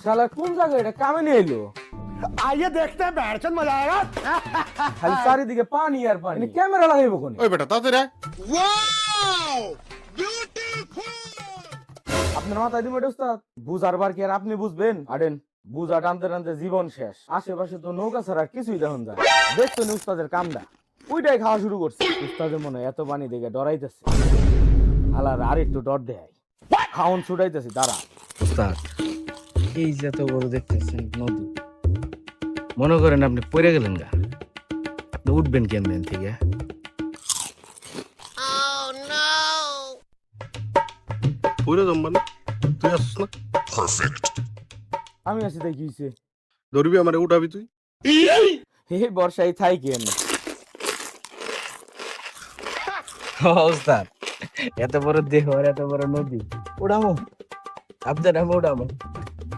শালা কোন জায়গায় এটা কামে নিয়ে এলো? आइए देखते हैं बैठचंद मजा आएगा খালি চারিদিকে পানি আর পানি। ক্যামেরা লাগাইবো কোনে? ওই বেটা তাড়াতাড়ি আয়। আপনার মাথায় দিমে উস্তাদ বুঝার বার কি আর আপনি বুঝবেন? আডেন বুঝা টানতে টানতে জীবন শেষ। আশেপাশে তো নৌকা ছাড়া কিছুই দেখুন যায়। দেখছেন উস্তাদের কামটা, ওইটাই খাওয়া শুরু করছে। উস্তাদের মনে হয় এত পানি দেখে ডরাইতেছে। আলার আর একটু ডর দেয়, খাওন ছুটাইতেছি দাঁড়া। উস্তাদ এই যে এত বড় দেখতেছেন নদী, মনে করেন আপনি পড়ে গেলেন গা, আপনি উঠবেন কেমন থেকে? পুরো জম্বান তুই আসছিস না? আমি আছি তাই কি হইছে? ধরবি আমারে উঠাবি তুই? হে বর্ষায় থাই কেন উস্তাদ, এত বড় দেহ আর এত বড় নদী, উড়ামো আপনার আমি উড়ামো।